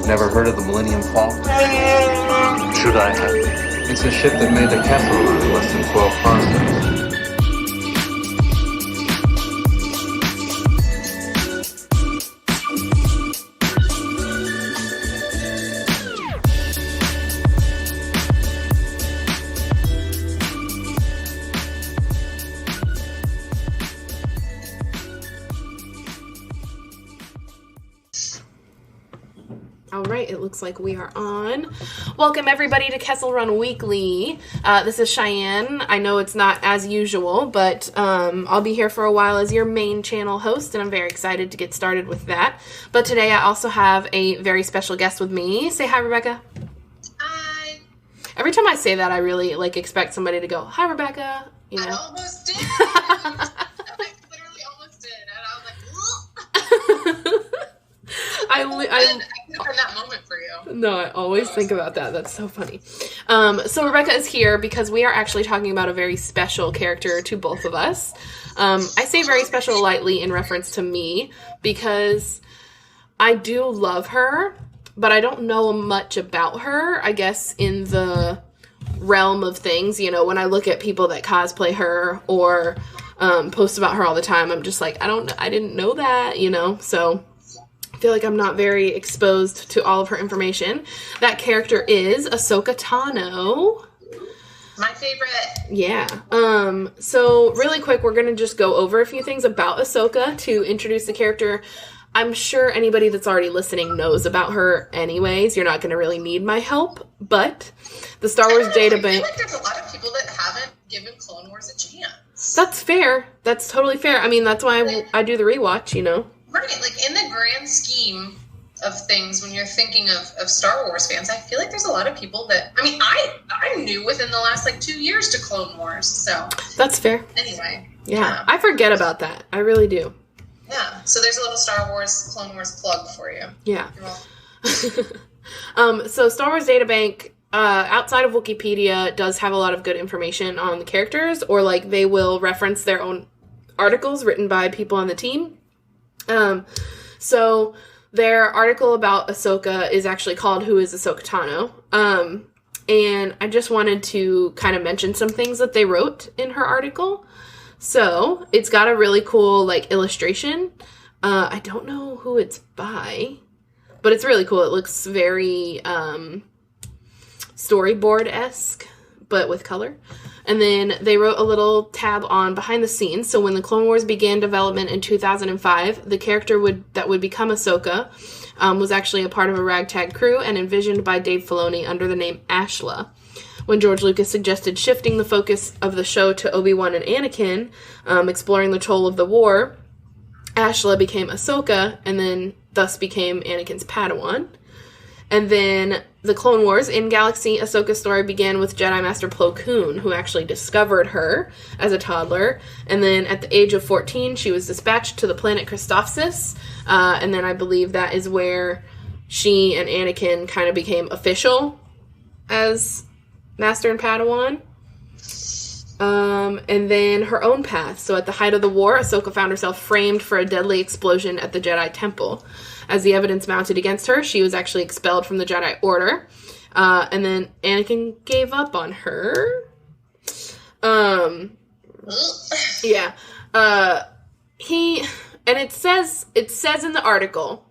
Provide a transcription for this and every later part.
Never heard of the Millennium Falcon? Should I have? It's a ship that made the Kessel Run in less than 12 parsecs. All right, it looks like we are on. Welcome, everybody, to Kessel Run Weekly. This is Cheyenne. I know it's not as usual, but I'll be here for a while as your main channel host, and I'm very excited to get started with that. But today I also have a very special guest with me. Say hi, Rebecca. Hi. Every time I say that, I really expect somebody to go, hi, Rebecca. You know? I almost did. I literally almost did, and I was like, I could have been that moment for you. No, I always think about that. That's so funny. So Rebecca is here because we are actually talking about a very special character to both of us. I say very special lightly in reference to me because I do love her, but I don't know much about her, I guess, in the realm of things. You know, when I look at people that cosplay her or post about her all the time, I'm just like, I didn't know that, you know, so I feel like I'm not very exposed to all of her information. That character is Ahsoka Tano. My favorite. Yeah. So really quick, we're going to just go over a few things about Ahsoka to introduce the character. I'm sure anybody that's already listening knows about her anyways. You're not going to really need my help, but the Star Wars Databank. I feel like there's a lot of people that haven't given Clone Wars a chance. That's fair. That's totally fair. I mean, that's why I do the rewatch, you know. Right, like in the grand scheme of things, when you're thinking of Star Wars fans, I feel like there's a lot of people that, I mean, I'm new within the last 2 years to Clone Wars, so. That's fair. Anyway. Yeah, I forget about that. I really do. Yeah, so there's a little Star Wars, Clone Wars plug for you. Yeah. So Star Wars Databank, outside of Wikipedia, does have a lot of good information on the characters, or they will reference their own articles written by people on the team. So their article about Ahsoka is actually called Who is Ahsoka Tano? And I just wanted to kind of mention some things that they wrote in her article. So it's got a really cool illustration. I don't know who it's by, but it's really cool. It looks very storyboard-esque, but with color. And then they wrote a little tab on behind the scenes. So when the Clone Wars began development in 2005, the character that would become Ahsoka was actually a part of a ragtag crew and envisioned by Dave Filoni under the name Ashla. When George Lucas suggested shifting the focus of the show to Obi-Wan and Anakin, exploring the toll of the war, Ashla became Ahsoka and then thus became Anakin's Padawan. And then the Clone Wars in Galaxy, Ahsoka's story began with Jedi Master Plo Koon, who actually discovered her as a toddler. And then at the age of 14, she was dispatched to the planet Christophsis. And then I believe that is where she and Anakin kind of became official as Master and Padawan. And then her own path. So at the height of the war, Ahsoka found herself framed for a deadly explosion at the Jedi Temple. As the evidence mounted against her, she was actually expelled from the Jedi Order. And then Anakin gave up on her. Yeah. And it says in the article,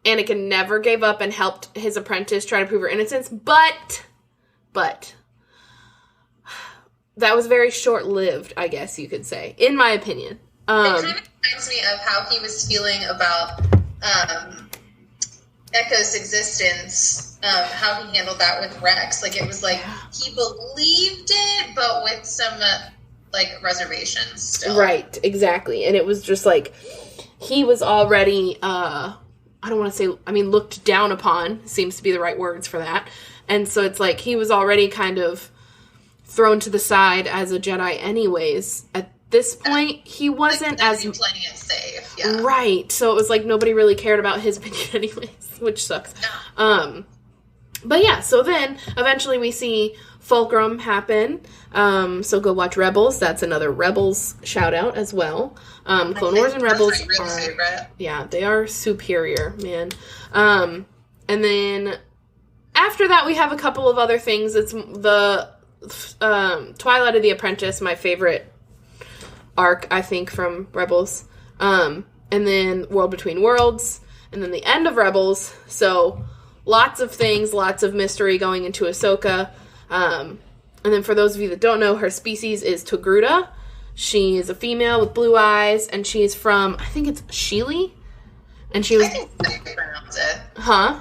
Anakin never gave up and helped his apprentice try to prove her innocence, but that was very short-lived, I guess you could say, in my opinion. It kind of reminds me of how he was feeling about Echo's existence, how he handled that with Rex. It was he believed it, but with some reservations still. Right, exactly. And it was just he was already I don't want to say, looked down upon seems to be the right words for that. And so it's he was already kind of thrown to the side as a Jedi anyways. At this point, he wasn't as playing it safe. Yeah. Right. So it was nobody really cared about his opinion anyways, which sucks. No. But yeah, so then eventually we see Fulcrum happen. So go watch Rebels. That's another Rebels shout out as well. Clone Wars and Rebels are, yeah, they are superior, man. And then after that, we have a couple of other things. It's the Twilight of the Apprentice, my favorite arc, I think, from Rebels. And then World Between Worlds. And then the end of Rebels. So lots of things, lots of mystery going into Ahsoka. And then for those of you that don't know, her species is Togruta. She is a female with blue eyes, and she is from, I think it's Sheely. And she was... I think that's how you pronounce it. Huh?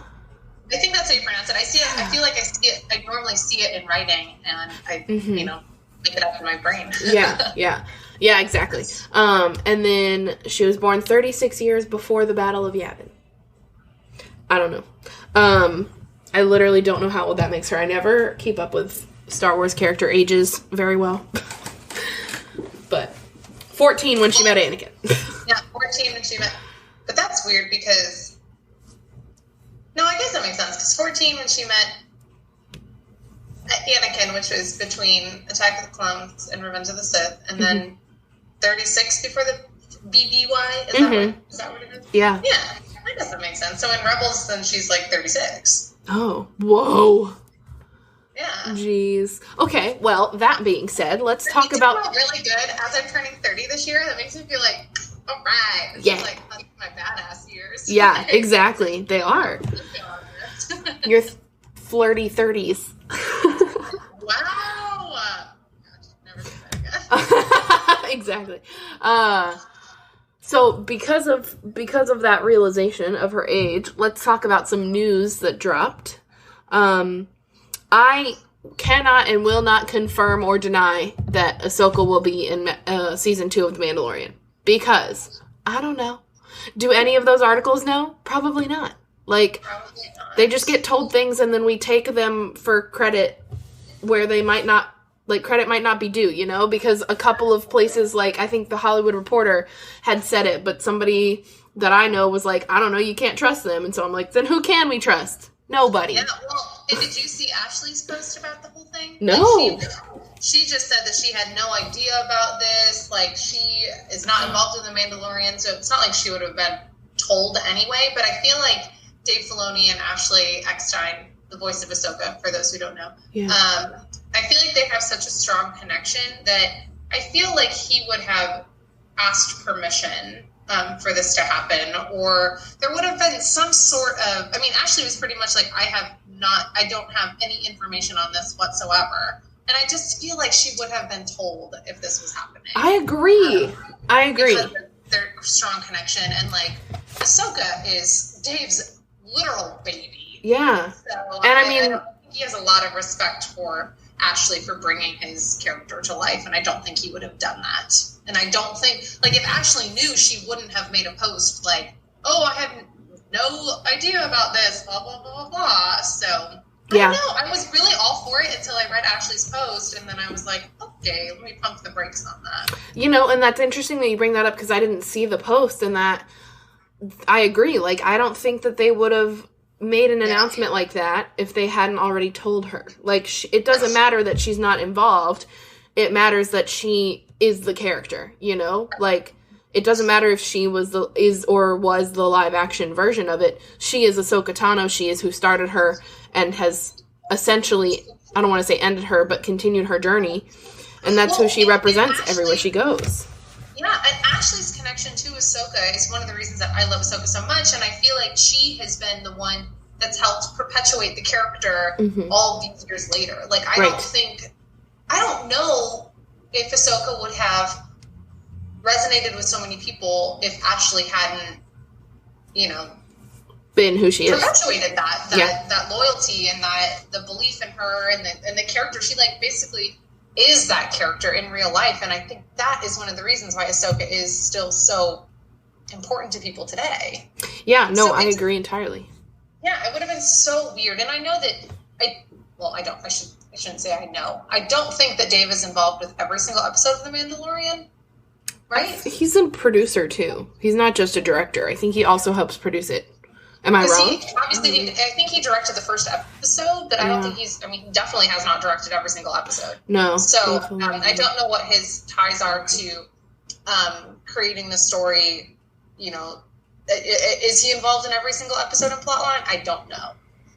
I think that's how you pronounce it. I see it. I feel like I see it. I normally see it in writing, and I, make it up in my brain. Yeah, exactly. And then she was born 36 years before the Battle of Yavin. I don't know. I literally don't know how old that makes her. I never keep up with Star Wars character ages very well. But 14 when she met Anakin. Yeah, 14 when she met. But that's weird because... No, I guess that makes sense. Because 14 when she met Anakin, which was between Attack of the Clones and Revenge of the Sith, and then 36 before the BBY? Is that what it is? Yeah. Yeah, that doesn't make sense. So in Rebels, then she's like 36. Oh, whoa. Yeah. Jeez. Okay, well, that being said, let's talk about... I feel really good. As I'm turning 30 this year, that makes me feel like, all right. This is like my badass years. Yeah, exactly. They are. Your flirty 30s. Wow. Never say that again. Exactly. So because of that realization of her age, let's talk about some news that dropped. I cannot and will not confirm or deny that Ahsoka will be in season 2 of The Mandalorian. Because, I don't know. Do any of those articles know? Probably not. Like, they just get told things and then we take them for credit where they might not, like, credit might not be due, you know? Because a couple of places, like, I think The Hollywood Reporter had said it, but somebody that I know was like, I don't know, you can't trust them. And so I'm like, then who can we trust? Nobody. Yeah, well, and did you see Ashley's post about the whole thing? No. Like she just said that she had no idea about this. Like, she is not involved in The Mandalorian, so it's not like she would have been told anyway. But I feel like Dave Filoni and Ashley Eckstein, the voice of Ahsoka, for those who don't know, I feel like they have such a strong connection that I feel like he would have asked permission for this to happen, or there would have been some sort of, I mean, Ashley was pretty much like, I don't have any information on this whatsoever. And I just feel like she would have been told if this was happening. I agree. Because of their strong connection, and like, Ahsoka is Dave's literal baby. Yeah. So, and I mean, he has a lot of respect for Ashley for bringing his character to life, and I don't think he would have done that. And I don't think, like, if Ashley knew, she wouldn't have made a post like, oh, I had no idea about this, blah, blah, blah, blah, blah. So, I don't know. I was really all for it until I read Ashley's post, and then I was like, okay, let me pump the brakes on that. You know, and that's interesting that you bring that up, because I didn't see the post, and that, I agree. Like, I don't think that they would have made an announcement like that if they hadn't already told her. Like, it doesn't matter that she's not involved. It matters that she is the character, you know? Like, it doesn't matter if she was the live action version of it. She is Ahsoka Tano. She is who started her and has essentially, I don't want to say ended her, but continued her journey. And that's who she represents everywhere she goes. Yeah, and Ashley's connection to Ahsoka is one of the reasons that I love Ahsoka so much, and I feel like she has been the one that's helped perpetuate the character all these years later. Like, I don't know if Ahsoka would have resonated with so many people if Ashley hadn't, you know, been who she is. Perpetuated that loyalty and that the belief in her and the character. She, like, basically is that character in real life, and I think that is one of the reasons why Ahsoka is still so important to people today. Yeah, no, I agree entirely. Yeah, it would have been so weird, and I know that I shouldn't say I know. I don't think that Dave is involved with every single episode of The Mandalorian, right? He's a producer too. He's not just a director. I think he also helps produce it. Am I wrong? I think he directed the first episode, but I don't think he definitely has not directed every single episode. No. So, I don't know what his ties are to creating the story, you know, is he involved in every single episode and plotline? I don't know.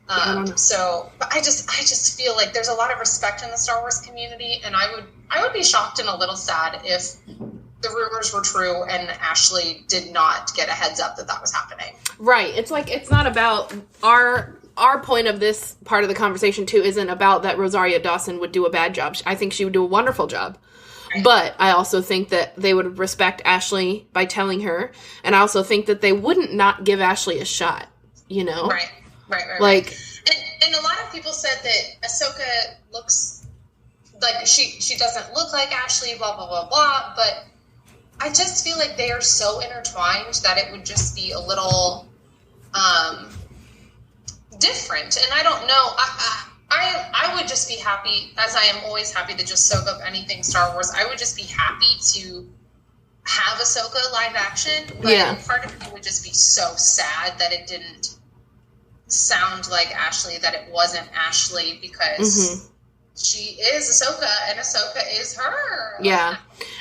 I don't know. So, but I just feel like there's a lot of respect in the Star Wars community, and I would be shocked and a little sad if the rumors were true and Ashley did not get a heads up that was happening. Right. It's like, it's not about our point of this part of the conversation too isn't about that Rosario Dawson would do a bad job. I think she would do a wonderful job. Right. But I also think that they would respect Ashley by telling her, and I also think that they wouldn't not give Ashley a shot, you know? Right. Like, and a lot of people said that Ahsoka looks like she doesn't look like Ashley, blah blah blah blah, but I just feel like they are so intertwined that it would just be a little different. And I don't know. I would just be happy, as I am always happy to just soak up anything Star Wars. I would just be happy to have Ahsoka live action. But part of me would just be so sad that it didn't sound like Ashley, that it wasn't Ashley, because she is Ahsoka and Ahsoka is her. Yeah.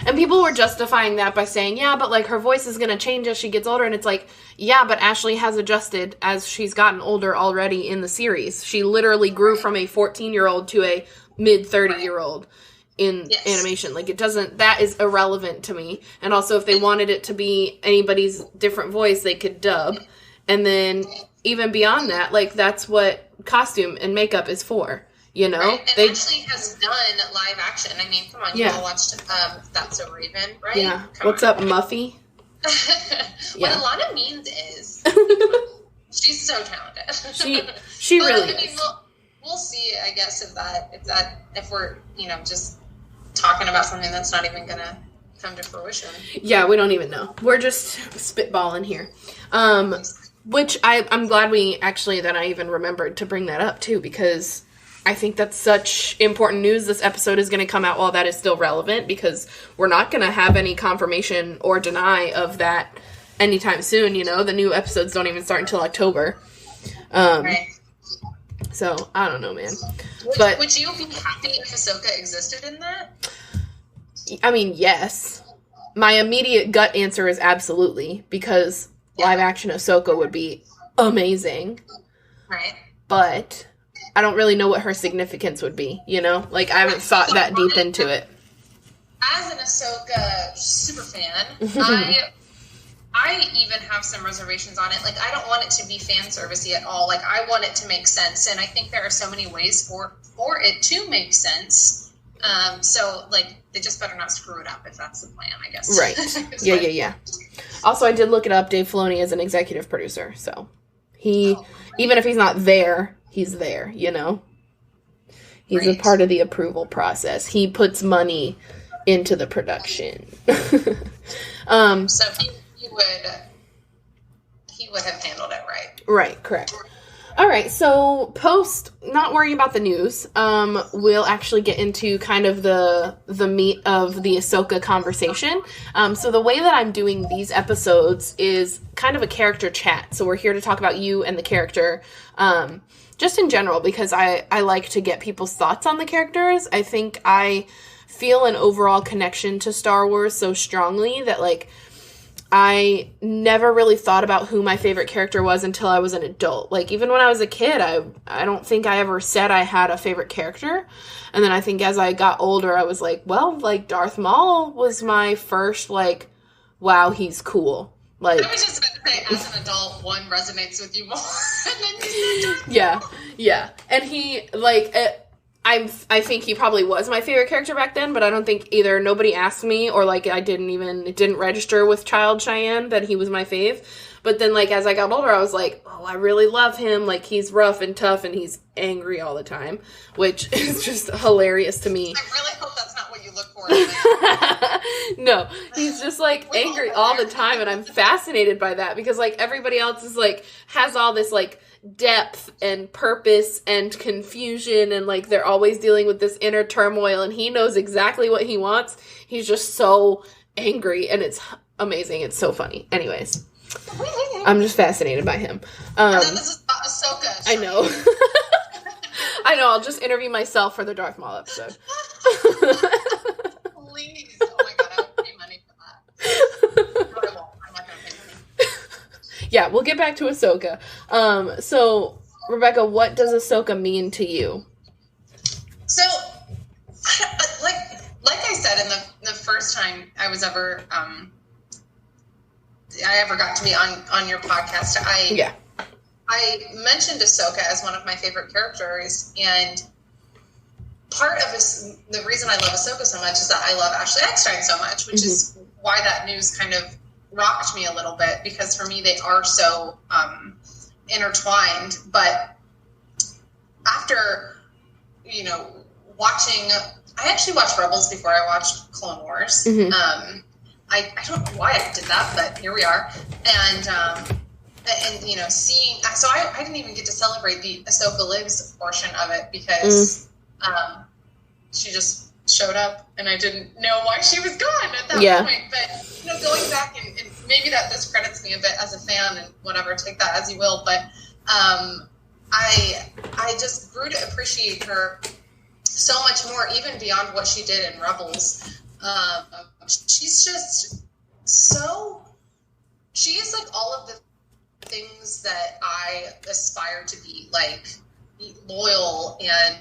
And people were justifying that by saying, yeah, but like her voice is going to change as she gets older. And it's like, yeah, but Ashley has adjusted as she's gotten older already in the series. She literally grew from a 14-year-old to a mid-30-year-old in animation. Like, it doesn't, that is irrelevant to me. And also, if they wanted it to be anybody's different voice, they could dub. And then even beyond that, like, that's what costume and makeup is for. You know, right. And Ashley has done live action. I mean, come on, you all watched That's So Raven, right? Yeah. What's up, Muffy? What Alana Means is she's so talented. She really is. We'll see. I guess if we're just talking about something that's not even gonna come to fruition. Yeah, we don't even know. We're just spitballing here. Which I'm glad that I even remembered to bring that up too, because I think that's such important news. This episode is going to come out while that is still relevant, because we're not going to have any confirmation or deny of that anytime soon. You know, the new episodes don't even start until October. Right. So, I don't know, man. Would you be happy if Ahsoka existed in that? I mean, yes. My immediate gut answer is absolutely, because live action Ahsoka would be amazing. Right. But I don't really know what her significance would be, you know? Like, I haven't thought that deep into it. As an Ahsoka super fan, I even have some reservations on it. Like, I don't want it to be fan servicey at all. Like, I want it to make sense, and I think there are so many ways for it to make sense. So, like, they just better not screw it up if that's the plan, I guess. Right. Yeah. Also, I did look it up. Dave Filoni is an executive producer, so even if he's not there, he's there, you know? He's a part of the approval process. He puts money into the production. So he would have handled it right. Right, correct. All right, so not worrying about the news, we'll actually get into kind of the meat of the Ahsoka conversation. So the way that I'm doing these episodes is kind of a character chat. So we're here to talk about you and the character, just in general, because I like to get people's thoughts on the characters. I think I feel an overall connection to Star Wars so strongly that, like, I never really thought about who my favorite character was until I was an adult. Like, even when I was a kid, I don't think I ever said I had a favorite character. And then I think as I got older, I was like, well, like, Darth Maul was my first, like, wow, he's cool. Like, I was just about to say, as an adult, one resonates with you more. And then yeah. And he, like, I think he probably was my favorite character back then, but I don't think either nobody asked me or, like, it didn't register with Child Cheyenne that he was my fave. But then, like, as I got older, I was like, oh, I really love him. Like, he's rough and tough and he's angry all the time, which is just hilarious to me. I really hope that's not what you look for in that. No, he's just, like, angry all the time, and I'm fascinated by that because, like, everybody else is, like, has all this, like, depth and purpose and confusion, and, like, they're always dealing with this inner turmoil, and he knows exactly what he wants. He's just so angry, and it's amazing. It's so funny. Anyways, I'm just fascinated by him. And then this is Ahsoka. I know. I know. I'll just interview myself for the Darth Maul episode. Please. Oh my god, I would pay money for that. But I won't. I'm not going to pay money. Yeah, we'll get back to Ahsoka. So, Rebecca, what does Ahsoka mean to you? So, like I said, in the first time I was ever I ever got to be on your podcast, I mentioned Ahsoka as one of my favorite characters, and part of the reason I love Ahsoka so much is that I love Ashley Eckstein so much, which is why that news kind of rocked me a little bit, because for me they are so intertwined. But after, watching, I actually watched Rebels before I watched Clone Wars. I don't know why I did that, but here we are. And seeing, so I didn't even get to celebrate the Ahsoka Lives portion of it, because she just showed up and I didn't know why she was gone at that point. But, going back and maybe that discredits me a bit as a fan and whatever, take that as you will. But I just grew to appreciate her so much more, even beyond what she did in Rebels. She's just she is like all of the things that I aspire to be, like loyal and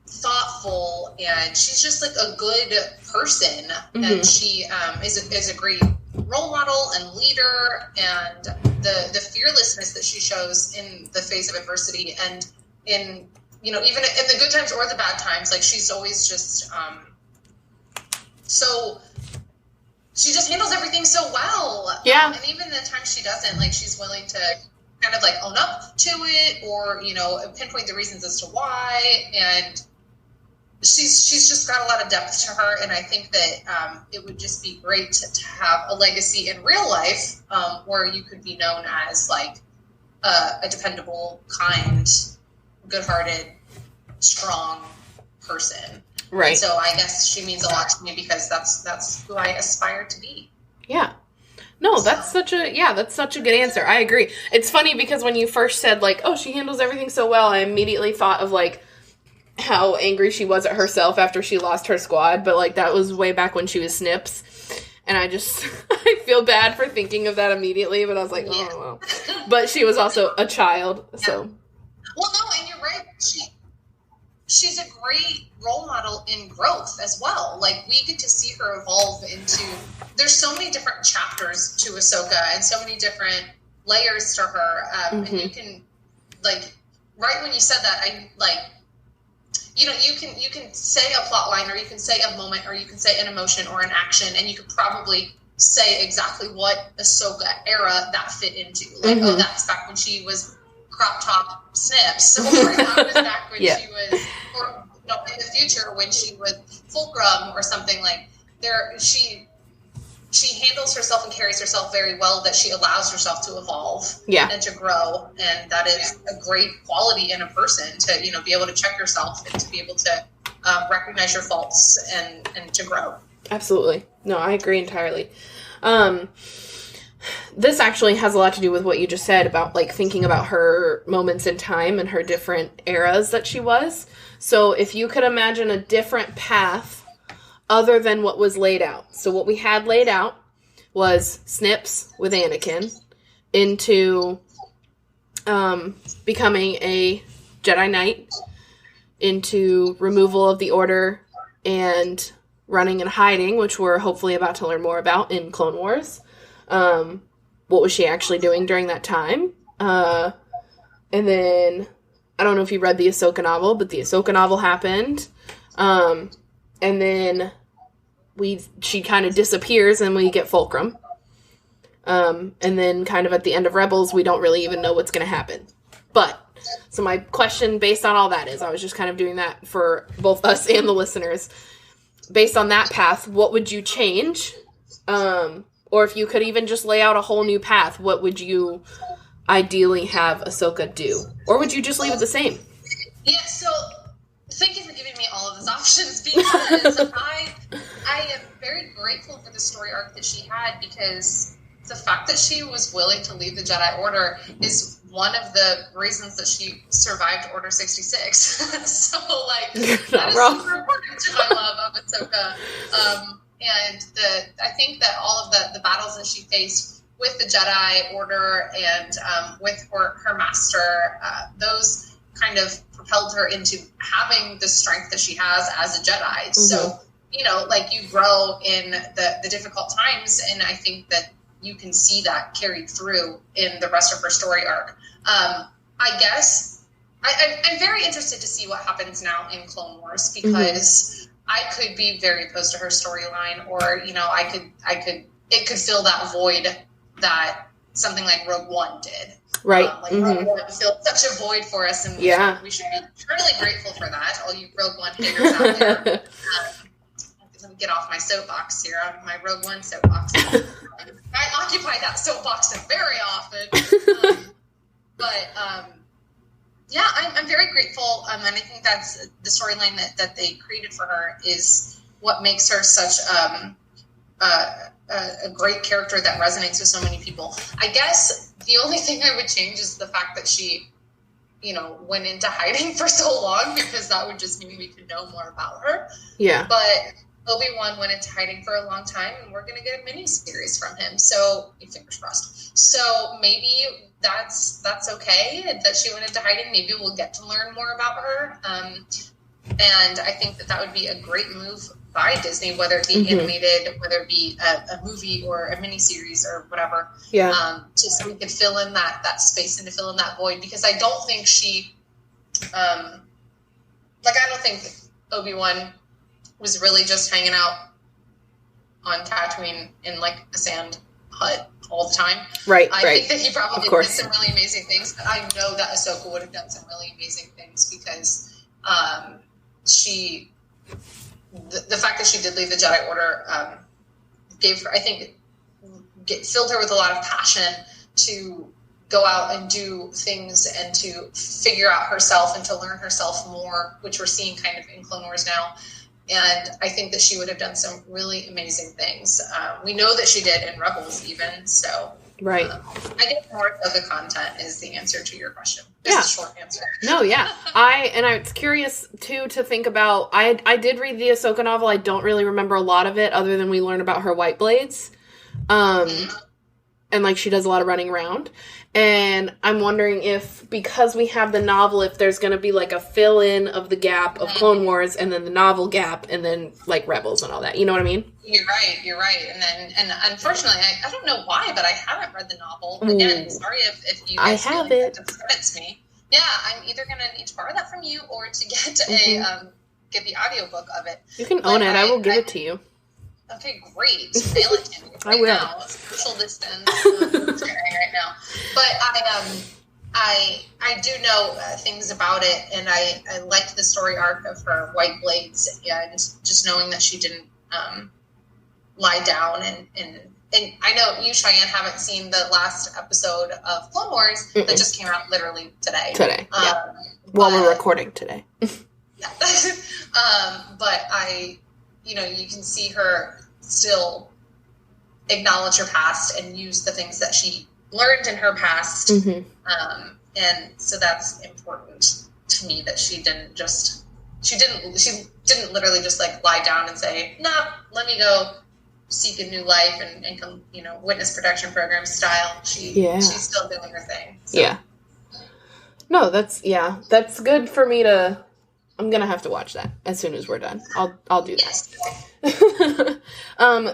thoughtful, and she's just like a good person, and she is a great role model and leader, and the fearlessness that she shows in the face of adversity, and in even in the good times or the bad times, like she's always just so she just handles everything so well. And even the times she doesn't, like she's willing to kind of like own up to it, or pinpoint the reasons as to why, and she's just got a lot of depth to her, and I think that it would just be great to have a legacy in real life, where you could be known as like a dependable, kind, good-hearted, strong person. Right. And so I guess she means a lot to me because that's who I aspire to be. Yeah. No, that's such a good answer. I agree. It's funny because when you first said like, oh, she handles everything so well, I immediately thought of like how angry she was at herself after she lost her squad, but like that was way back when she was Snips. And I feel bad for thinking of that immediately, but I was like, oh, well. But she was also a child, so. Well, no, and you're right. She's a great role model in growth as well. Like, we get to see her evolve into, there's so many different chapters to Ahsoka and so many different layers to her. And you can, like, right when you said that, I, like, you can say a plot line, or you can say a moment, or you can say an emotion or an action, and you could probably say exactly what Ahsoka era that fit into. Like, oh, that's back when she was crop top Snips, or that was back when she was, or in the future when she was Fulcrum or something. Like, she handles herself and carries herself very well, that she allows herself to evolve and to grow, and that is a great quality in a person, to be able to check yourself and to be able to recognize your faults and to grow. Absolutely. No, I agree entirely. This actually has a lot to do with what you just said about like thinking about her moments in time and her different eras that she was. So if you could imagine a different path other than what was laid out. So what we had laid out was Snips with Anakin into becoming a Jedi Knight, into removal of the Order and running and hiding, which we're hopefully about to learn more about in Clone Wars. What was she actually doing during that time? And then, I don't know if you read the Ahsoka novel, but the Ahsoka novel happened. And then she kind of disappears and we get Fulcrum. And then kind of at the end of Rebels, we don't really even know what's going to happen. But, so my question based on all that is, I was just kind of doing that for both us and the listeners. Based on that path, what would you change? Or if you could even just lay out a whole new path, what would you ideally have Ahsoka do? Or would you just leave it the same? Yeah, so thank you for giving me all of those options, because I am very grateful for the story arc that she had, because the fact that she was willing to leave the Jedi Order is one of the reasons that she survived Order 66. So, like, that is super important to my love of Ahsoka. And I think that all of the battles that she faced with the Jedi Order and with her master, those kind of propelled her into having the strength that she has as a Jedi. Mm-hmm. So, you know, like, you grow in the difficult times, and I think that you can see that carried through in the rest of her story arc. I guess I'm very interested to see what happens now in Clone Wars, because I could be very opposed to her storyline, or, you know, it could fill that void that something like Rogue One did. Right. Rogue One filled such a void for us, and we should be eternally grateful for that. All you Rogue One haters out there. Let me get off my soapbox here. My Rogue One soapbox. I occupy that soapbox very often. Yeah, I'm very grateful, and I think that's the storyline that they created for her is what makes her such a great character that resonates with so many people. I guess the only thing I would change is the fact that she, you know, went into hiding for so long, because that would just mean we could know more about her. Yeah. But Obi-Wan went into hiding for a long time, and we're going to get a mini-series from him. So, fingers crossed. So maybe that's okay that she went into hiding. Maybe we'll get to learn more about her. And I think that would be a great move by Disney, whether it be animated, whether it be a movie or a miniseries or whatever. Yeah. Just so we could fill in that space and to fill in that void, because I don't think she, I don't think Obi-Wan was really just hanging out on Tatooine in like a sand hut all the time. Right. I think that he probably did some really amazing things, but I know that Ahsoka would have done some really amazing things, because the fact that she did leave the Jedi Order gave her, I think, filled her with a lot of passion to go out and do things and to figure out herself and to learn herself more, which we're seeing kind of in Clone Wars now. And I think that she would have done some really amazing things. We know that she did in Rebels even, so... Right. I guess more of the content is the answer to your question. Just a short answer. No, yeah. I was curious, too, to think about... I did read the Ahsoka novel. I don't really remember a lot of it, other than we learn about her white blades. And, like, she does a lot of running around. And I'm wondering if, because we have the novel, if there's going to be, like, a fill-in of the gap of Clone Wars, and then the novel gap, and then, like, Rebels and all that. You know what I mean? You're right. And unfortunately, I don't know why, but I haven't read the novel. Again, sorry if you guys feel like that discredits me. Yeah, I'm either going to need to borrow that from you, or to get get the audiobook of it. You can own it. I will give it to you. Okay, great. Mail it to me right now. It's social distance. I'm sharing right now. But I do know things about it, and I liked the story arc of her white blades, and just knowing that she didn't lie down. And I know you, Cheyenne, haven't seen the last episode of Clone Wars that just came out literally today. Yeah. While we're recording today. Yeah. But you can see her still acknowledge her past and use the things that she learned in her past. And so that's important to me, that she didn't literally just like lie down and say, nah, let me go seek a new life and come, witness protection program style. She's still doing her thing. So. Yeah. No, that's good for me to, I'm going to have to watch that as soon as we're done. I'll do that.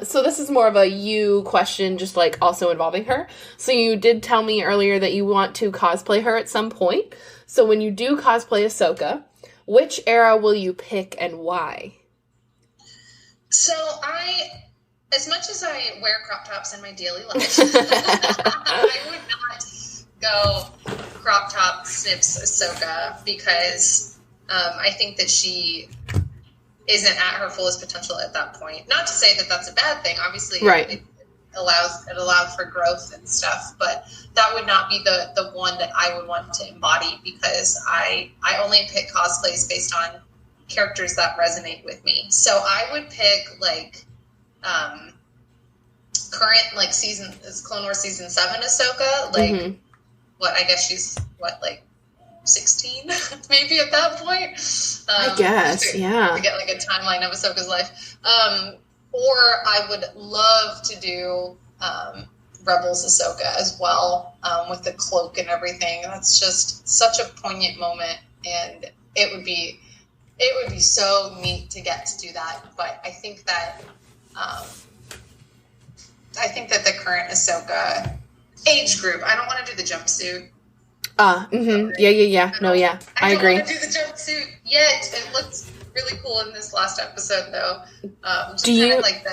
So this is more of a you question, just like also involving her. So you did tell me earlier that you want to cosplay her at some point. So when you do cosplay Ahsoka, which era will you pick and why? So as much as I wear crop tops in my daily life, I would not go crop top snips Ahsoka, because I think that she isn't at her fullest potential at that point. Not to say that that's a bad thing. Obviously, it allows for growth and stuff, but that would not be the one that I would want to embody, because I only pick cosplays based on characters that resonate with me. So I would pick current Clone Wars season 7 Ahsoka. I guess she's 16 maybe at that point. I guess, yeah. To get a timeline of Ahsoka's life. Or I would love to do Rebels Ahsoka as well, with the cloak and everything. That's just such a poignant moment, and it would be so neat to get to do that. But I think that the current Ahsoka age group, I don't want to do the jumpsuit. Yeah. No, yeah. I agree. I don't want to do the jumpsuit yet. It looks really cool in this last episode, though. Do you like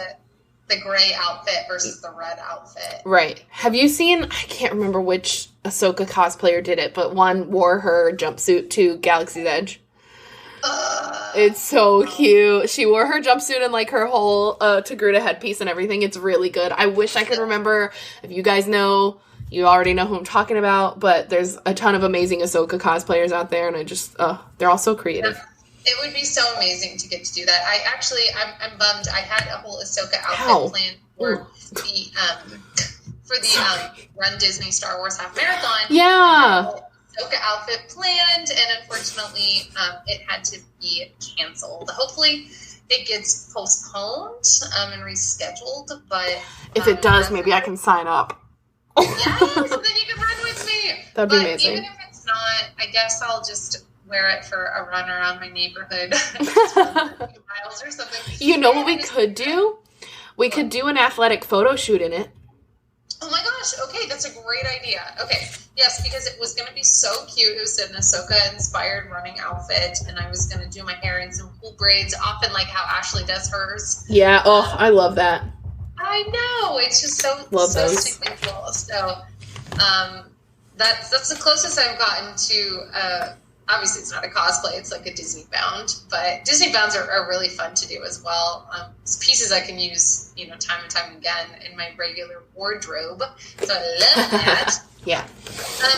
the gray outfit versus the red outfit? Right. Have you seen? I can't remember which Ahsoka cosplayer did it, but one wore her jumpsuit to Galaxy's Edge. It's so cute. She wore her jumpsuit and like her whole Togruta headpiece and everything. It's really good. I wish I could remember. If you guys know, you already know who I'm talking about, but there's a ton of amazing Ahsoka cosplayers out there, and I just, they're all so creative. It would be so amazing to get to do that. I'm bummed. I had a whole Ahsoka outfit planned for the Run Disney Star Wars Half Marathon. Yeah. Ahsoka outfit planned, and unfortunately, it had to be canceled. Hopefully, it gets postponed and rescheduled. But if it does, maybe I can sign up. Yes, and then you can run with me. That'd be amazing. Even if it's not, I guess I'll just wear it for a run around my neighborhood. Miles or something. You know what we could do? We could do an athletic photo shoot in it. Oh my gosh, okay, that's a great idea. Okay, yes, because it was going to be so cute. It was an Ahsoka-inspired running outfit, and I was going to do my hair in some cool braids, often like how Ashley does hers. Yeah, I love that. I know, it's just so stupid cool. So that's the closest I've gotten to, obviously it's not a cosplay, it's like a Disney bound, but Disney bounds are really fun to do as well. It's pieces I can use, time and time again in my regular wardrobe. So I love that. Yeah.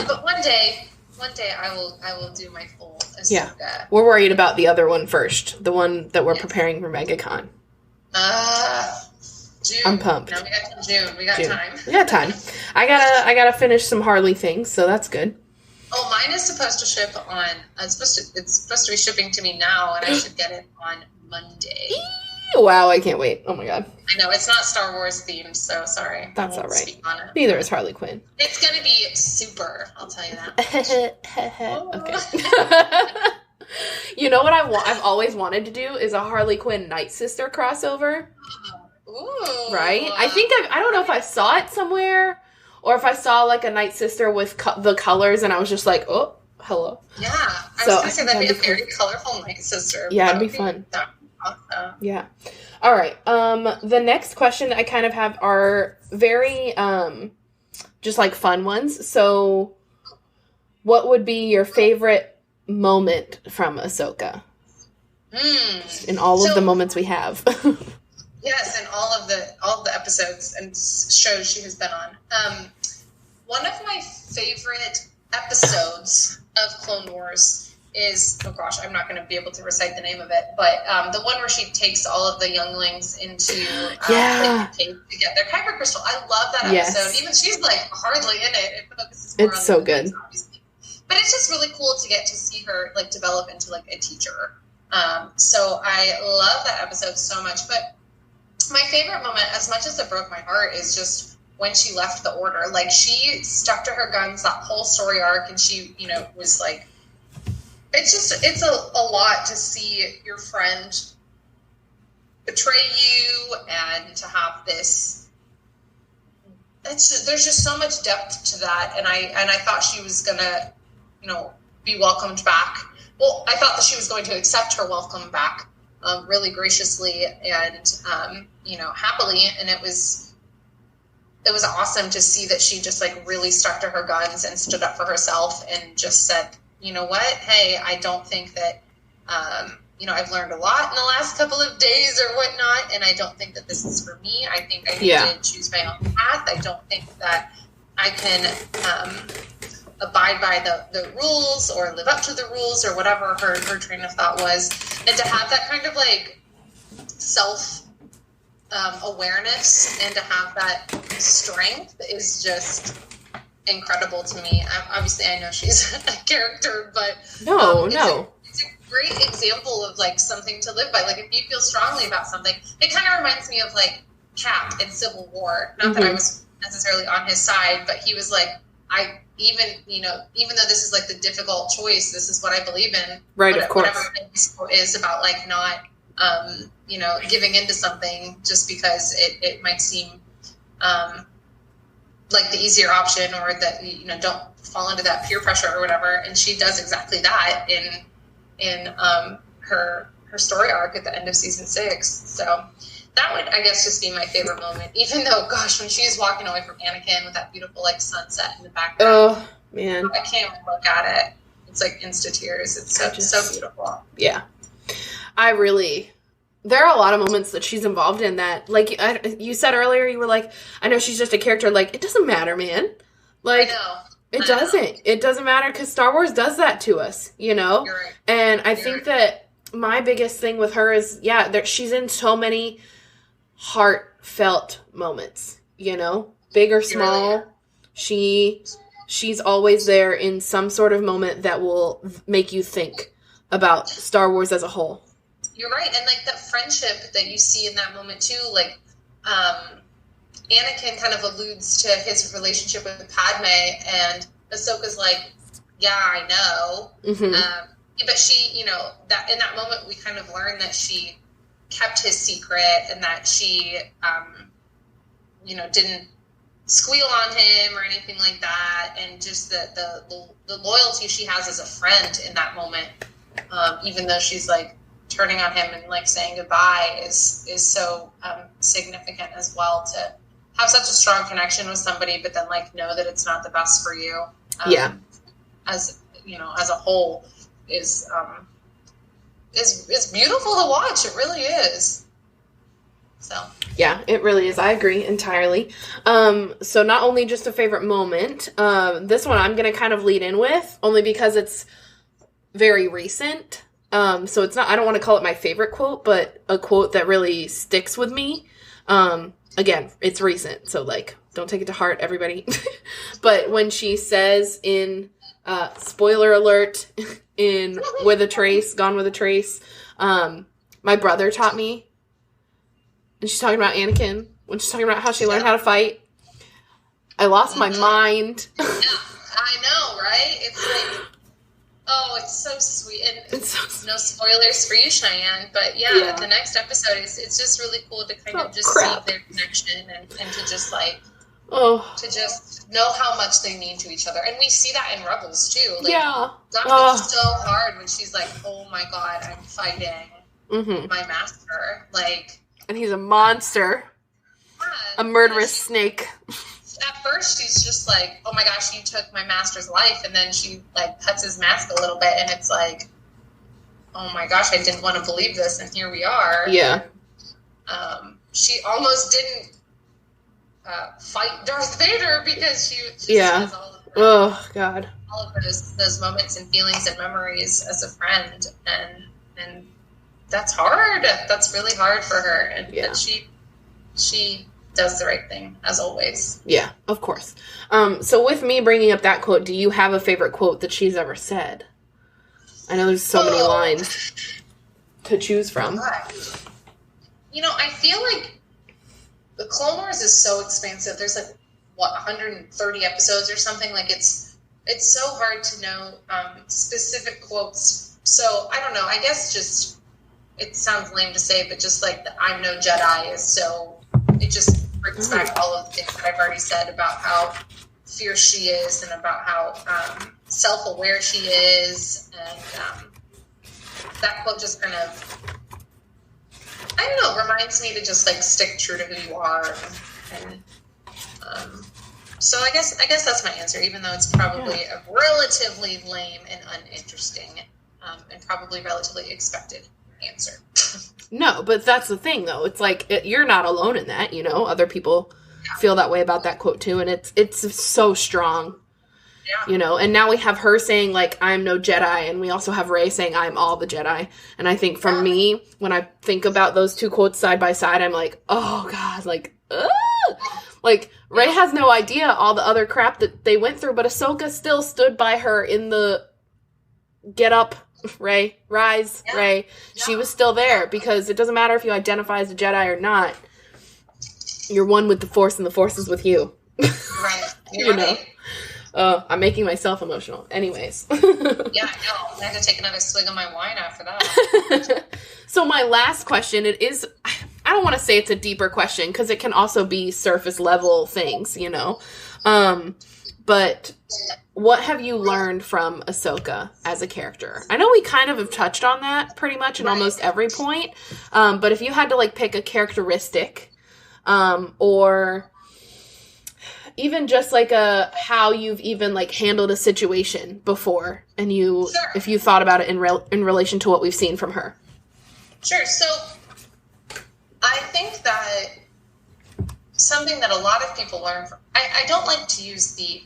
But one day I will do my full Ahsoka. Yeah. We're worried about the other one first, the one that we're preparing for MegaCon. June. I'm pumped. Now we got till June. We got time. We got time. I gotta finish some Harley things, so that's good. Oh, mine is supposed to ship on. It's supposed to be shipping to me now, and I should get it on Monday. Wow, I can't wait. Oh my god. I know it's not Star Wars themed, so sorry. That's all right. Speak on it. Neither is Harley Quinn. It's gonna be super. I'll tell you that. Okay. You know what I've always wanted to do is a Harley Quinn Night Sister crossover. Ooh. Right? I don't know if I saw it somewhere or if I saw like a Night Sister with the colors and I was just like, oh, hello. Yeah. I was going to say that'd be a very colorful Night Sister. Yeah, it'd be fun. Awesome. Yeah. All right. The next question I kind of have are very just like fun ones. So what would be your favorite moment from Ahsoka? In all of the moments we have. Yes, and all of the episodes and shows she has been on. One of my favorite episodes of Clone Wars is, oh gosh, I'm not going to be able to recite the name of it, but the one where she takes all of the younglings into the cave to get their kyber crystal. I love that episode. Yes. Even she's like hardly in it. It focuses more on so the good. obviously. But it's just really cool to get to see her like develop into like a teacher. So I love that episode so much. But my favorite moment, as much as it broke my heart, is just when she left the Order. Like, she stuck to her guns that whole story arc, and she, was like, it's a lot to see your friend betray you and to have this. There's just so much depth to that, and I thought she was gonna, be welcomed back. Well, I thought that she was going to accept her welcome back. Really graciously and happily, and it was awesome to see that she just like really stuck to her guns and stood up for herself and just said, you know what, hey, I don't think that I've learned a lot in the last couple of days or whatnot, and I don't think that this is for me. I think I need to choose my own path. I don't think that I can abide by the rules or live up to the rules or whatever her train of thought was. And to have that kind of like self awareness and to have that strength is just incredible to me. Obviously, I know she's a character, but it's a great example of like something to live by. Like, if you feel strongly about something, it kind of reminds me of like Cap in Civil War. Not that I was necessarily on his side, but he was like, even though this is like the difficult choice, this is what I believe in. Right, of course. Whatever this quote is about, like, not, giving into something just because it might seem like the easier option, or that, don't fall into that peer pressure or whatever. And she does exactly that in her story arc at the end of season 6. So that would, I guess, just be my favorite moment. Even though, gosh, when she's walking away from Anakin with that beautiful, like, sunset in the background. Oh, man. I can't even look at it. It's like insta tears. It's so beautiful. Yeah. There are a lot of moments that she's involved in that, like, you said earlier, you were like, I know she's just a character. Like, it doesn't matter, man. Like, I know. It doesn't. It doesn't matter, because Star Wars does that to us, You're right. And I think that my biggest thing with her is, she's in so many heartfelt moments, big or small. She's always there in some sort of moment that will make you think about Star Wars as a whole. You're right. And, like, that friendship that you see in that moment, too, like, Anakin kind of alludes to his relationship with Padme, and Ahsoka's like, yeah, I know. Mm-hmm. But she, that in that moment, we kind of learn that she kept his secret, and that she, didn't squeal on him or anything like that. And just the loyalty she has as a friend in that moment, even though she's, like, turning on him and, like, saying goodbye, is so significant as well, to have such a strong connection with somebody, but then, like, know that it's not the best for you. As a whole, is beautiful to watch. It really is. So. Yeah, it really is. I agree entirely. So not only just a favorite moment, this one I'm going to kind of lead in with, only because it's very recent. So it's not, I don't want to call it my favorite quote, but a quote that really sticks with me. Again, it's recent, so, like, don't take it to heart, everybody. But when she says in, spoiler alert, in Gone with a Trace, my brother taught me, and she's talking about Anakin, when she's talking about how she learned how to fight, I lost my mind. Yeah, I know, right? It's like, oh, it's so sweet. And no spoilers for you, Cheyenne, but yeah, the next episode it's just really cool to kind of just see their connection and to just, like, to just know how much they mean to each other. And we see that in Rebels too. Like, Doc's so hard when she's like, oh my god, I'm fighting my master. Like, and he's a monster. A murderous snake. At first, she's just like, oh my gosh, you took my master's life. And then she, like, cuts his mask a little bit, and it's like, oh my gosh, I didn't want to believe this, and here we are. Yeah. And, she almost didn't fight Darth Vader because she has all of those moments and feelings and memories as a friend, and that's hard. That's really hard for her, and but she does the right thing, as always. Yeah, of course. So with me bringing up that quote, do you have a favorite quote that she's ever said? I know there's so many lines to choose from. I feel like the Clone Wars is so expansive. There's, like, 130 episodes or something. Like, it's so hard to know specific quotes. So, I don't know. I guess just, it sounds lame to say, but just, like, the I'm no Jedi is so... It just brings back all of the things that I've already said about how fierce she is, and about how self-aware she is, and that quote just kind of, I don't know, reminds me to just, like, stick true to who you are, and so I guess that's my answer, even though it's probably a relatively lame and uninteresting, and probably relatively expected answer. No, but that's the thing, though. It's like, you're not alone in that, Other people feel that way about that quote, too, and it's so strong, And now we have her saying, like, I'm no Jedi, and we also have Rey saying, I'm all the Jedi. And I think for me, when I think about those two quotes side by side, I'm like, oh, God, like, ugh! Like, Rey has no idea all the other crap that they went through, but Ahsoka still stood by her in the get up, Rey, rise, Rey. She was still there, because it doesn't matter if you identify as a Jedi or not. You're one with the Force, and the Force is with you. Right. You know. I'm making myself emotional. Anyways. Yeah, I know. I had to take another swig of my wine after that. So my last question, I don't want to say it's a deeper question because it can also be surface level things, you know. But what have you learned from Ahsoka as a character? I know we kind of have touched on that pretty much in almost every point. But if you had to like pick a characteristic, or even just like how you've even like handled a situation before, and if you thought about it in relation to what we've seen from her. Sure. So I think that something that a lot of people learn from, I don't like to use the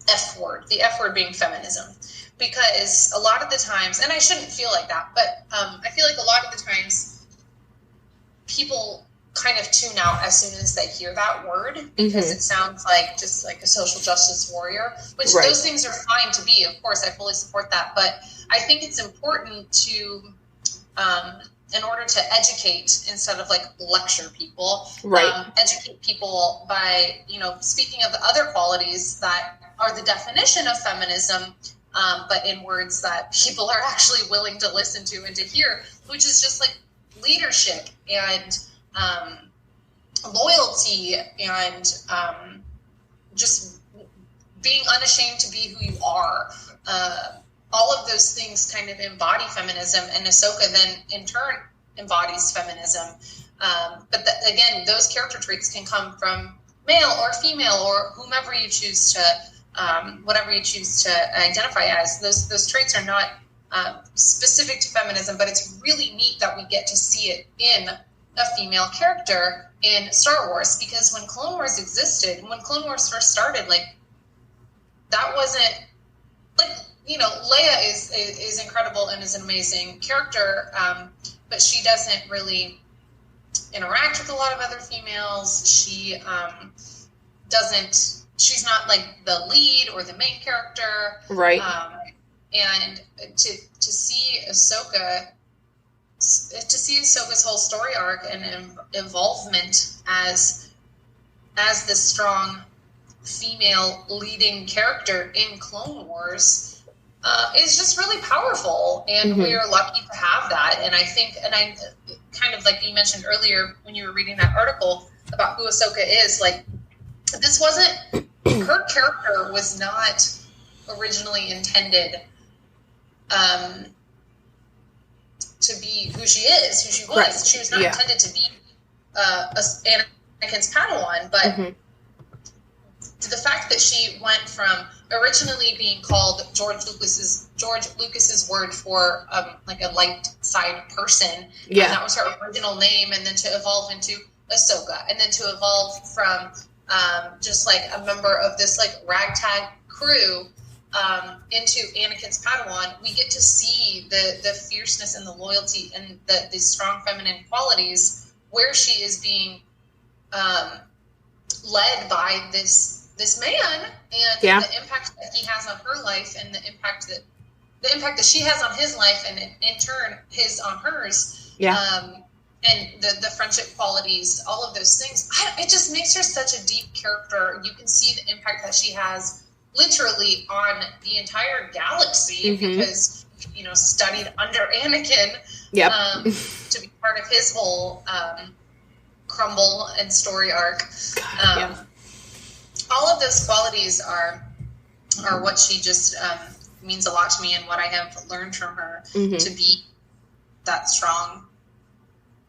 F word being feminism, because a lot of the times, and I shouldn't feel like that, but I feel like a lot of the times people kind of tune out as soon as they hear that word, because it sounds like just like a social justice warrior, which those things are fine to be. Of course, I fully support that. But I think it's important to, in order to educate instead of like lecture people, educate people by, speaking of the other qualities that are the definition of feminism, but in words that people are actually willing to listen to and to hear, which is just like leadership and loyalty and just being unashamed to be who you are. All of those things kind of embody feminism, and Ahsoka then in turn embodies feminism. But again, those character traits can come from male or female or whomever you choose to, whatever you choose to identify as. Those traits are not specific to feminism, but it's really neat that we get to see it in a female character in Star Wars, because when Clone Wars existed, when Clone Wars first started, like, that wasn't, like, Leia is incredible and is an amazing character, but she doesn't really interact with a lot of other females. She she's not like the lead or the main character. Right. And to see Ahsoka's whole story arc and involvement as this strong female leading character in Clone Wars is just really powerful, and we are lucky to have that. And I think, and I kind of like you mentioned earlier when you were reading that article about who Ahsoka is, like, this wasn't, her character was not originally intended to be who she is, who she was. Right. She was not intended to be Anakin's Padawan, but the fact that she went from originally being called George Lucas's word for like a light side person, and that was her original name, and then to evolve into Ahsoka, and then to evolve from just like a member of this like ragtag crew into Anakin's Padawan. We get to see the fierceness and the loyalty and the strong feminine qualities, where she is being led by this man, and the impact that he has on her life, and the impact that she has on his life, and in turn his on hers. And the friendship qualities, all of those things. It just makes her such a deep character. You can see the impact that she has literally on the entire galaxy, because studied under Anakin to be part of his whole crumble and story arc. All of those qualities are what she just means a lot to me, and what I have learned from her to be that strong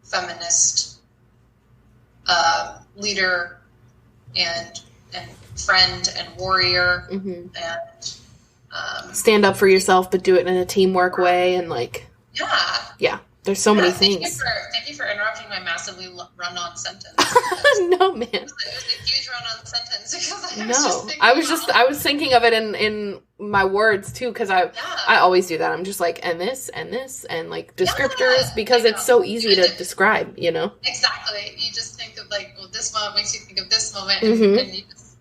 feminist leader and friend and warrior, and stand up for yourself, but do it in a teamwork way, and like there's so many things. Thank you for interrupting my massively run-on sentence. No, man. It was a huge run-on sentence, because I was thinking of it in my words too, because I always do that. I'm just like, and this and like descriptors, because it's so easy to describe, Exactly. You just think of like, well, this moment makes you think of this moment, and you just,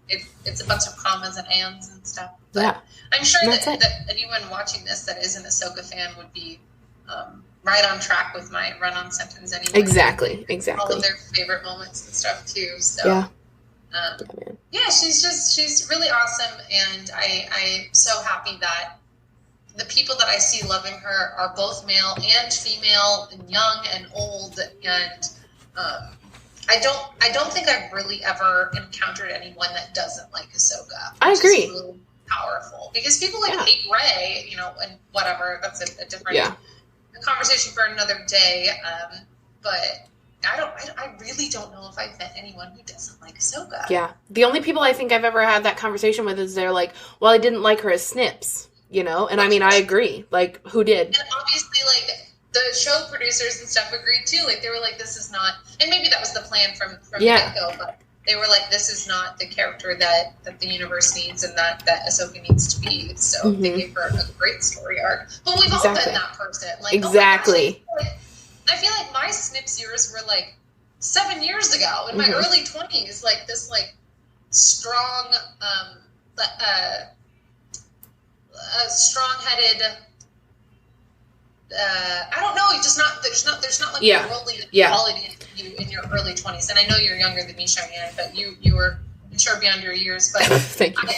it's a bunch of commas and ands and stuff. But I'm sure that anyone watching this that is an Ahsoka fan would be right on track with my run-on sentence anyway. Exactly. All of their favorite moments and stuff too. So Yeah, she's really awesome, and I'm so happy that the people that I see loving her are both male and female, and young and old, and I don't think I've really ever encountered anyone that doesn't like Ahsoka. I agree. Is really powerful, because people hate Rey, and whatever. That's a different conversation for another day. But I really don't know if I've met anyone who doesn't like Ahsoka. Yeah. The only people I think I've ever had that conversation with is they're like, well, I didn't like her as Snips, And I mean, I agree. Like, who did? And obviously, like, the show producers and stuff agreed too. Like, they were like, this is not, and maybe that was the plan from the get-go, but they were like, this is not the character that the universe needs and that Ahsoka needs to be. So they gave her a great story arc. But we've all been that person. Like, exactly. Oh my gosh, I feel like my Snips years were like 7 years ago in my early 20s. Like, this like strong, strong-headed. I don't know. You just not. There's not like a worldly quality to you in your early 20s. And I know you're younger than me, Cheyenne, but you were mature beyond your years. But thank you.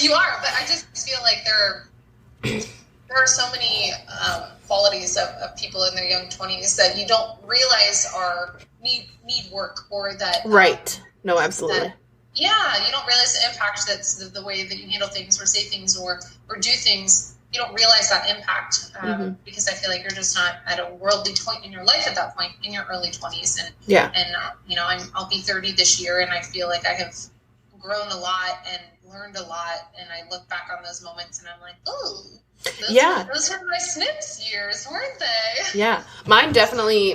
You are. But I just feel like there are so many qualities of people in their young 20s that you don't realize need work, or that right. No, absolutely. You don't realize the impact that's the way that you handle things or say things or do things. You don't realize that impact because I feel like you're just not at a worldly point in your life at that point in your early 20s. And I'll be 30 this year, and I feel like I have grown a lot and learned a lot. And I look back on those moments and I'm like, oh, those were my Snips years, weren't they? Yeah. Mine definitely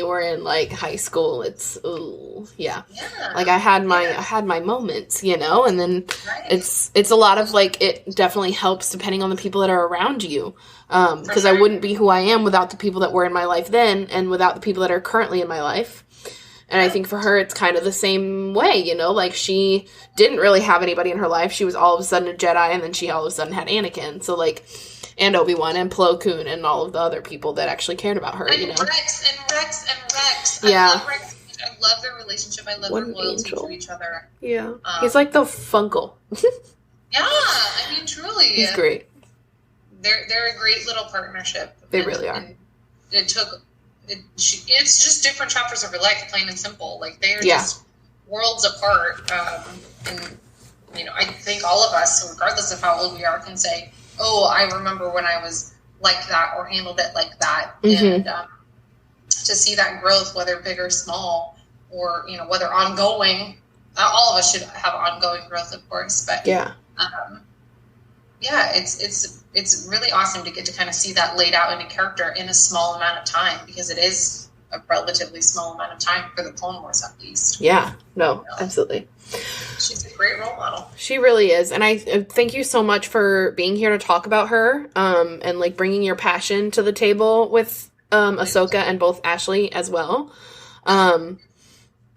were in like high school. It's like I had my moments, and then it's a lot of like, it definitely helps depending on the people that are around you. Because I wouldn't be who I am without the people that were in my life then, and without the people that are currently in my life. And I think for her, it's kind of the same way, like she didn't really have anybody in her life. She was all of a sudden a Jedi, and then she all of a sudden had Anakin. So like, and Obi-Wan and Plo Koon and all of the other people that actually cared about her, and Rex. Yeah. I love their relationship. I love their loyalty to each other. Yeah. He's like the Funkle. I mean, truly. He's great. They're a great little partnership. They really are. It's just different chapters of her life, plain and simple. Like, they are just worlds apart. And I think all of us, regardless of how old we are, can say, oh, I remember when I was like that or handled it like that. And to see that growth, whether big or small, or, whether ongoing, all of us should have ongoing growth, of course. But it's really awesome to get to kind of see that laid out in a character in a small amount of time, because it is a relatively small amount of time for the Clone Wars, at least. Yeah, no, absolutely. She's a great role model. She really is. And I thank you so much for being here to talk about her, and like bringing your passion to the table with Ahsoka and both Ashley as well.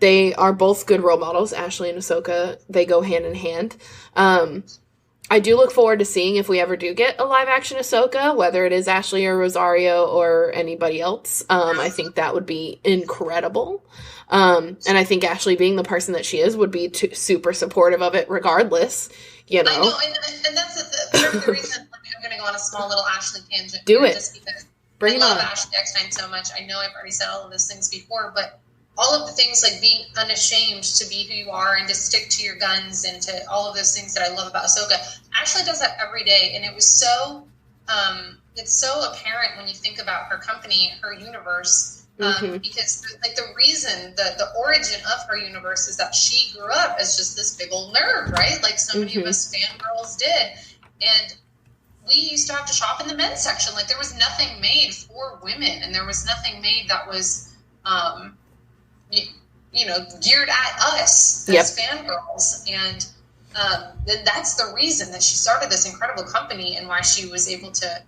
They are both good role models, Ashley and Ahsoka. They go hand in hand. I do look forward to seeing if we ever do get a live-action Ahsoka, whether it is Ashley or Rosario or anybody else. I think that would be incredible. And I think Ashley, being the person that she is, would be super supportive of it regardless, I know, and that's the reason I'm going to go on a small little Ashley tangent. Do it. Just because Bring I love on. Ashley Eckstein so much. I know I've already said all of those things before, but all of the things like being unashamed to be who you are and to stick to your guns and to all of those things that I love about Ahsoka. Ashley does that every day, and it was so it's so apparent when you think about her company, her universe, because like the reason, the origin of her universe is that she grew up as just this big old nerd, right? Like so many of us fangirls did, and we used to have to shop in the men's section. Like there was nothing made for women, and there was nothing made that was geared at us as fangirls. And that's the reason that she started this incredible company, and why she was able to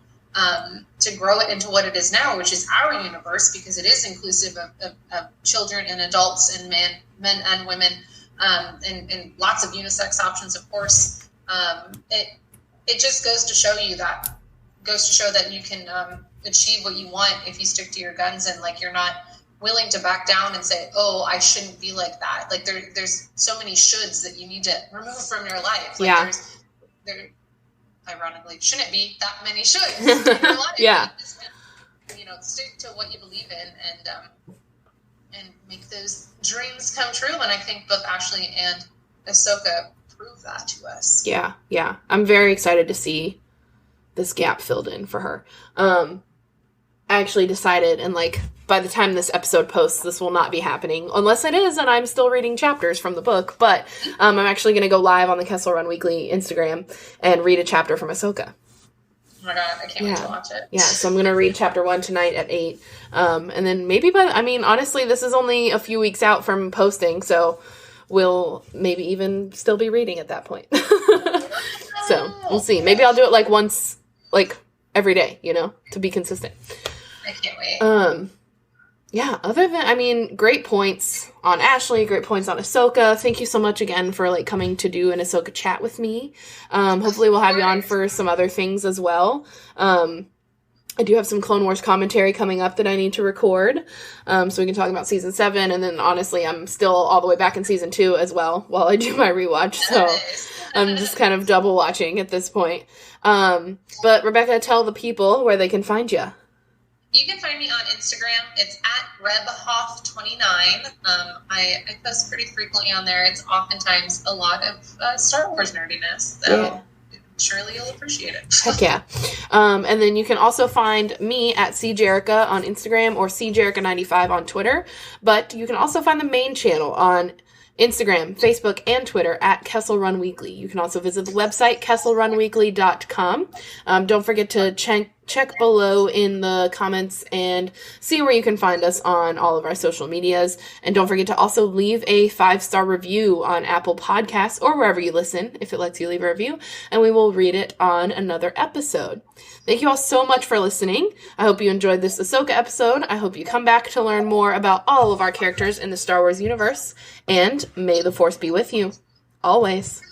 grow it into what it is now, which is our universe, because it is inclusive of children and adults and men and women, and lots of unisex options, of course. It just goes to show that you can achieve what you want if you stick to your guns, and like you're not willing to back down and say, oh, I shouldn't be like that. Like there's so many shoulds that you need to remove from your life. Like there ironically shouldn't be that many shoulds in your life. Yeah. Just, stick to what you believe in and make those dreams come true. And I think both Ashley and Ahsoka prove that to us. Yeah. Yeah. I'm very excited to see this gap filled in for her. I actually decided, and like by the time this episode posts, this will not be happening unless it is, and I'm still reading chapters from the book. But I'm actually going to go live on the Kessel Run Weekly Instagram and read a chapter from Ahsoka. Oh my god, I can't wait to watch it. Yeah, so I'm going to read chapter 1 tonight at 8. And then maybe honestly, this is only a few weeks out from posting, so we'll maybe even still be reading at that point. So we'll see. Maybe I'll do it like once, like every day, to be consistent. I can't wait. Yeah, other than, great points on Ashley, great points on Ahsoka. Thank you so much again for, like, coming to do an Ahsoka chat with me. Hopefully we'll have you on for some other things as well. I do have some Clone Wars commentary coming up that I need to record, so we can talk about Season 7, and then, honestly, I'm still all the way back in Season 2 as well while I do my rewatch, so I'm just kind of double watching at this point. But, Rebecca, tell the people where they can find you. You can find me on Instagram. It's at rebhoff29. I post pretty frequently on there. It's oftentimes a lot of Star Wars nerdiness. So surely you'll appreciate it. Heck yeah. And then you can also find me at CJerica on Instagram or CJerica95 on Twitter. But you can also find the main channel on Instagram, Facebook, and Twitter at Kessel Run Weekly. You can also visit the website, kesselrunweekly.com. Don't forget to check below in the comments and see where you can find us on all of our social medias. And don't forget to also leave a 5-star review on Apple Podcasts or wherever you listen, if it lets you leave a review, and we will read it on another episode. Thank you all so much for listening. I hope you enjoyed this Ahsoka episode. I hope you come back to learn more about all of our characters in the Star Wars universe. And may the Force be with you. Always.